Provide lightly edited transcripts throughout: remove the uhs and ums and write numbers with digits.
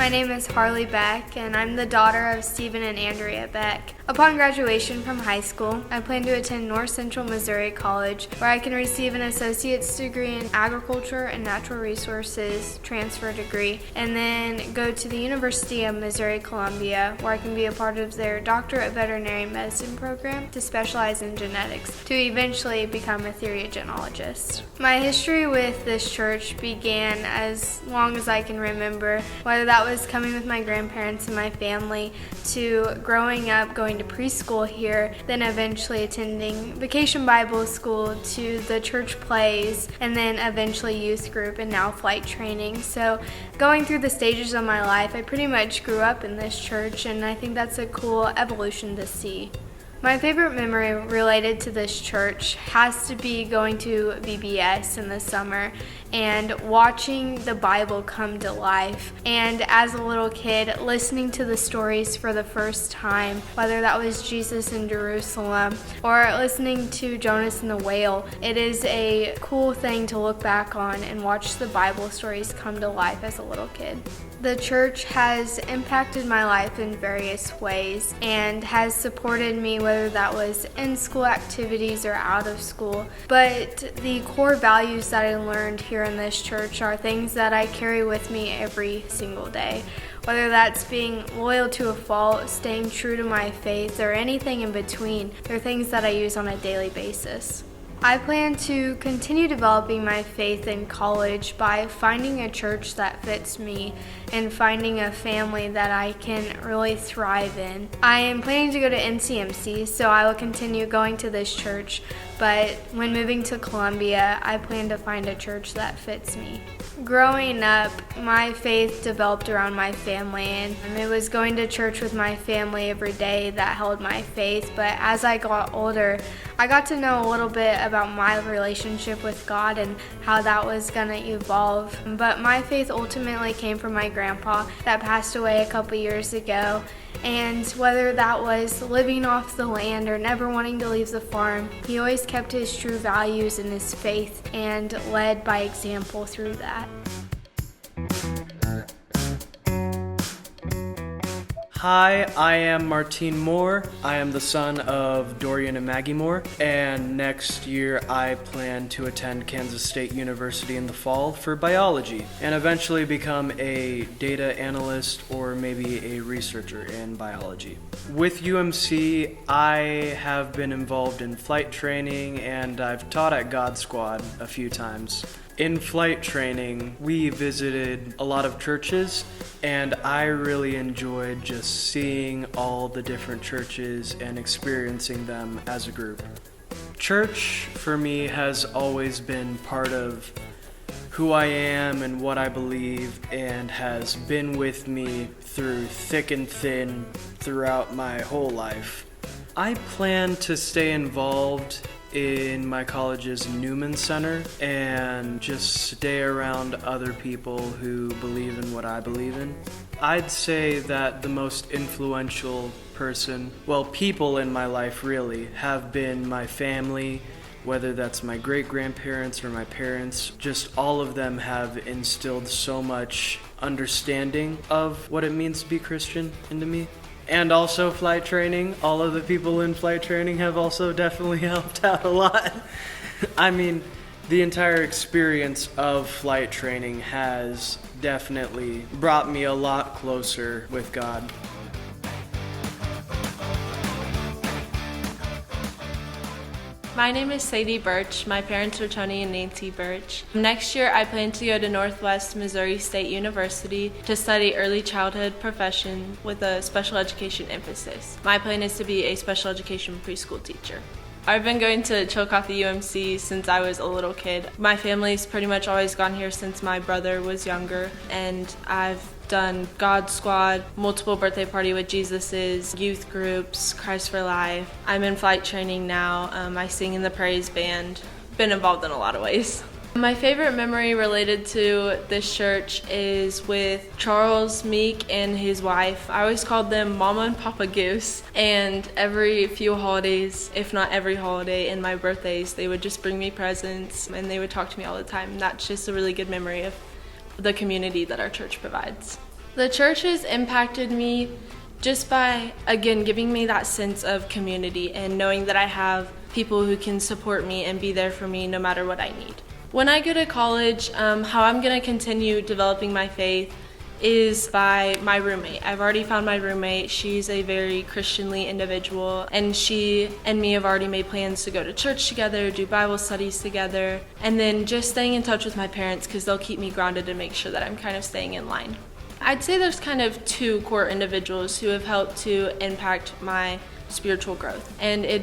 My name is Harley Beck, and I'm the daughter of Stephen and Andrea Beck. Upon graduation from high school, I plan to attend North Central Missouri College, where I can receive an associate's degree in agriculture and natural resources transfer degree, and then go to the University of Missouri-Columbia, where I can be a part of their Doctorate of Veterinary Medicine program to specialize in genetics, to eventually become a theriogenologist. My history with this church began as long as I can remember, whether that was coming with my grandparents and my family, to growing up going to preschool here, then eventually attending vacation Bible school, to the church plays, and then eventually youth group, and now flight training. So going through the stages of my life, I pretty much grew up in this church, and I think that's a cool evolution to see. My favorite memory related to this church has to be going to VBS in the summer and watching the Bible come to life. And as a little kid, listening to the stories for the first time, whether that was Jesus in Jerusalem or listening to Jonas and the whale. It is a cool thing to look back on and watch the Bible stories come to life as a little kid. The church has impacted my life in various ways and has supported me, whether that was in school activities or out of school. But the core values that I learned here in this church are things that I carry with me every single day. Whether that's being loyal to a fault, staying true to my faith, or anything in between, they're things that I use on a daily basis. I plan to continue developing my faith in college by finding a church that fits me and finding a family that I can really thrive in. I am planning to go to NCMC, so I will continue going to this church, but when moving to Columbia, I plan to find a church that fits me. Growing up, my faith developed around my family, and it was going to church with my family every day that held my faith. But as I got older, I got to know a little bit about my relationship with God and how that was going to evolve. But my faith ultimately came from my grandpa that passed away a couple years ago. And whether that was living off the land or never wanting to leave the farm, he always kept his true values and his faith and led by example through that. Hi, I am Martine Moore. I am the son of Dorian and Maggie Moore, and next year I plan to attend Kansas State University in the fall for biology and eventually become a data analyst or maybe a researcher in biology. With UMC, I have been involved in flight training and I've taught at God Squad a few times. In flight training, we visited a lot of churches, and I really enjoyed just seeing all the different churches and experiencing them as a group. Church, for me, has always been part of who I am and what I believe, and has been with me through thick and thin throughout my whole life. I plan to stay involved in my college's Newman Center and just stay around other people who believe in what I believe in. I'd say that the most influential people in my life really have been my family, whether that's my great-grandparents or my parents. Just all of them have instilled so much understanding of what it means to be Christian into me. And also flight training. All of the people in flight training have also definitely helped out a lot. I mean, the entire experience of flight training has definitely brought me a lot closer with God. My name is Sadie Birch. My parents are Tony and Nancy Birch. Next year, I plan to go to Northwest Missouri State University to study early childhood profession with a special education emphasis. My plan is to be a special education preschool teacher. I've been going to Chillicothe UMC since I was a little kid. My family's pretty much always gone here since my brother was younger, and I've done God Squad, multiple birthday party with Jesus's, youth groups, Christ for Life. I'm in flight training now. I sing in the praise band. Been involved in a lot of ways. My favorite memory related to this church is with Charles Meek and his wife. I always called them Mama and Papa Goose, and every few holidays, if not every holiday, and my birthdays, they would just bring me presents and they would talk to me all the time. And that's just a really good memory of the community that our church provides. The church has impacted me just by, again, giving me that sense of community and knowing that I have people who can support me and be there for me no matter what I need. When I go to college, how I'm going to continue developing my faith is by my roommate. I've already found my roommate. She's a very Christianly individual, and she and me have already made plans to go to church together, do Bible studies together, and then just staying in touch with my parents because they'll keep me grounded and make sure that I'm kind of staying in line. I'd say there's kind of two core individuals who have helped to impact my spiritual growth, and it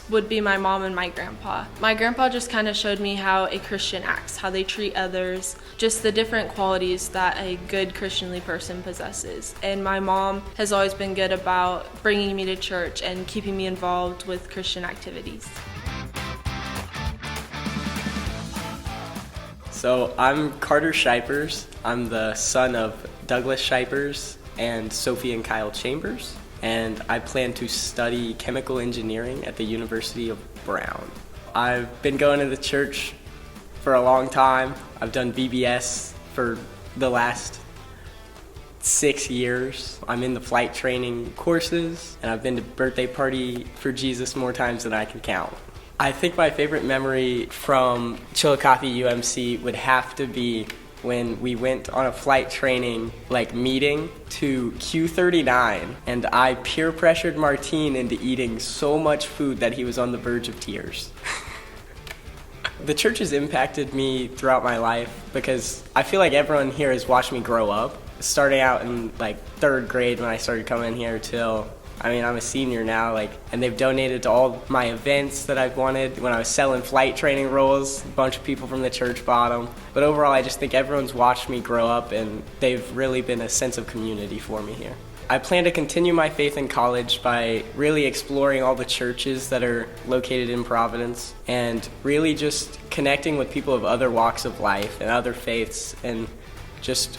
would be my mom and my grandpa. My grandpa just kind of showed me how a Christian acts, how they treat others, just the different qualities that a good Christianly person possesses. And my mom has always been good about bringing me to church and keeping me involved with Christian activities. So I'm Carter Shipers. I'm the son of Douglas Shipers and Sophie and Kyle Chambers, and I plan to study chemical engineering at the University of Brown. I've been going to the church for a long time. I've done VBS for the last 6 years. I'm in the flight training courses, and I've been to birthday party for Jesus more times than I can count. I think my favorite memory from Chillicothe UMC would have to be when we went on a flight training meeting to Q39, and I peer pressured Martine into eating so much food that he was on the verge of tears. The church has impacted me throughout my life because I feel like everyone here has watched me grow up, starting out in third grade when I started coming here till I'm a senior now, and they've donated to all my events that I've wanted. When I was selling flight training roles, a bunch of people from the church bought them. But overall, I just think everyone's watched me grow up, and they've really been a sense of community for me here. I plan to continue my faith in college by really exploring all the churches that are located in Providence and really just connecting with people of other walks of life and other faiths, and just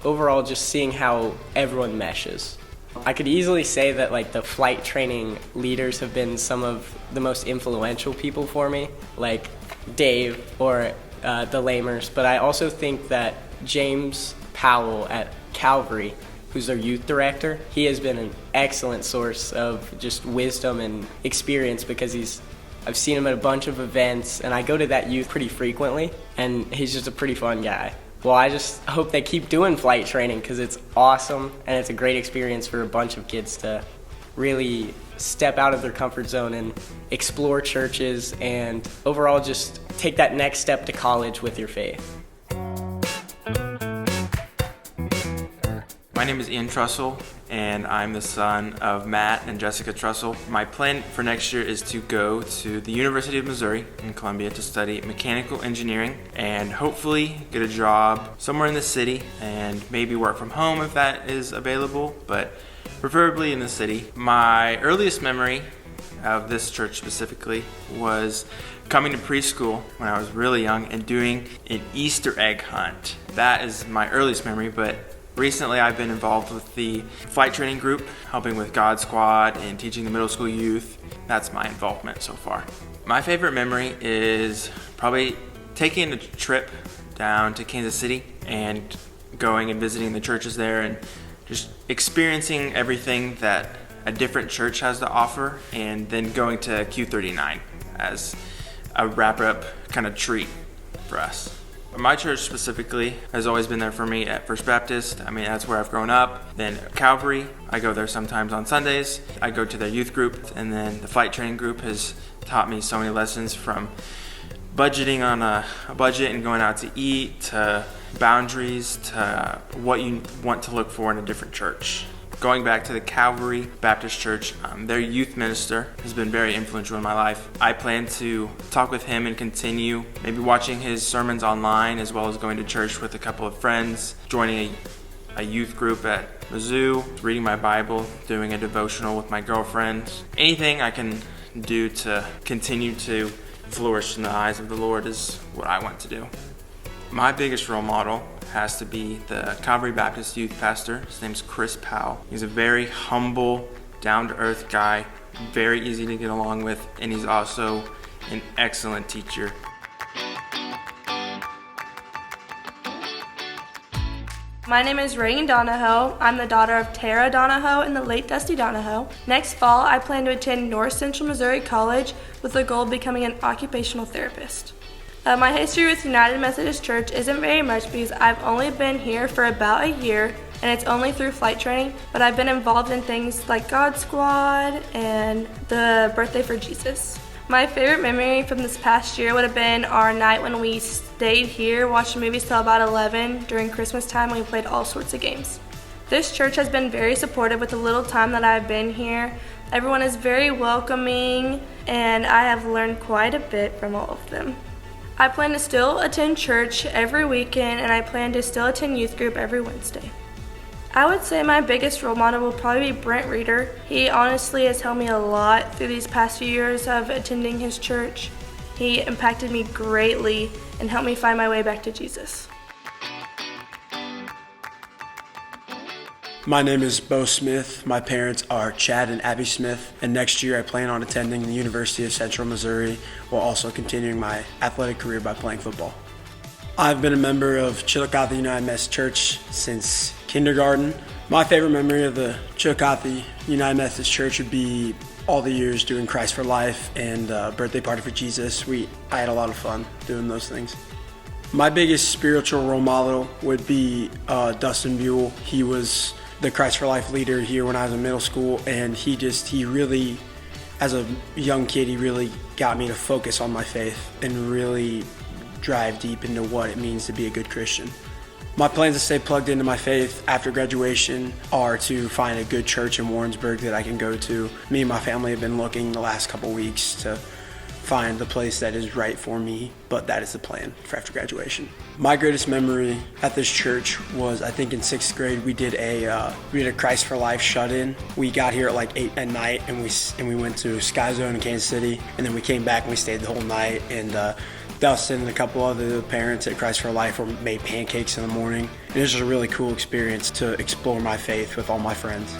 overall just seeing how everyone meshes. I could easily say that the flight training leaders have been some of the most influential people for me, like Dave or the Lamers, but I also think that James Powell at Calvary, who's their youth director, he has been an excellent source of just wisdom and experience because I've seen him at a bunch of events, and I go to that youth pretty frequently, and he's just a pretty fun guy. Well, I just hope they keep doing flight training because it's awesome and it's a great experience for a bunch of kids to really step out of their comfort zone and explore churches and overall just take that next step to college with your faith. My name is Ian Trussell, and I'm the son of Matt and Jessica Trussell. My plan for next year is to go to the University of Missouri in Columbia to study mechanical engineering and hopefully get a job somewhere in the city and maybe work from home if that is available, but preferably in the city. My earliest memory of this church specifically was coming to preschool when I was really young and doing an Easter egg hunt. That is my earliest memory, but recently I've been involved with the flight training group, helping with God Squad and teaching the middle school youth. That's my involvement so far. My favorite memory is probably taking a trip down to Kansas City and going and visiting the churches there and just experiencing everything that a different church has to offer, and then going to Q39 as a wrap-up kind of treat for us. My church specifically has always been there for me at First Baptist. That's where I've grown up. Then Calvary, I go there sometimes on Sundays. I go to their youth group, and then the flight training group has taught me so many lessons, from budgeting on a budget and going out to eat, to boundaries, to what you want to look for in a different church. Going back to the Calvary Baptist Church, their youth minister has been very influential in my life. I plan to talk with him and continue maybe watching his sermons online, as well as going to church with a couple of friends, joining a youth group at Mizzou, reading my Bible, doing a devotional with my girlfriend. Anything I can do to continue to flourish in the eyes of the Lord is what I want to do. My biggest role model has to be the Calvary Baptist youth pastor. His name's Chris Powell. He's a very humble, down-to-earth guy, very easy to get along with, and he's also an excellent teacher. My name is Reagan Donahoe. I'm the daughter of Tara Donahoe and the late Dusty Donahoe. Next fall, I plan to attend North Central Missouri College with the goal of becoming an occupational therapist. My history with United Methodist Church isn't very much because I've only been here for about a year, and it's only through flight training, but I've been involved in things like God Squad and the Birthday for Jesus. My favorite memory from this past year would have been our night when we stayed here, watched movies till about 11 during Christmas time, when we played all sorts of games. This church has been very supportive with the little time that I've been here. Everyone is very welcoming, and I have learned quite a bit from all of them. I plan to still attend church every weekend, and I plan to still attend youth group every Wednesday. I would say my biggest role model will probably be Brent Reeder. He honestly has helped me a lot through these past few years of attending his church. He impacted me greatly and helped me find my way back to Jesus. My name is Bo Smith. My parents are Chad and Abby Smith, and next year I plan on attending the University of Central Missouri while also continuing my athletic career by playing football. I've been a member of Chillicothe United Methodist Church since kindergarten. My favorite memory of the Chillicothe United Methodist Church would be all the years doing Christ for Life and Birthday Party for Jesus. I had a lot of fun doing those things. My biggest spiritual role model would be Dustin Buell. He was the Christ for Life leader here when I was in middle school, and he really, as a young kid, he really got me to focus on my faith and really drive deep into what it means to be a good Christian. My plans to stay plugged into my faith after graduation are to find a good church in Warrensburg that I can go to. Me and my family have been looking the last couple weeks to find the place that is right for me, but that is the plan for after graduation. My greatest memory at this church was, I think in 6th grade, we did a Christ for Life shut-in. We got here at like 8 at night, and we went to Sky Zone in Kansas City, and then we came back and we stayed the whole night. And Dustin and a couple other parents at Christ for Life made pancakes in the morning. And it was just a really cool experience to explore my faith with all my friends.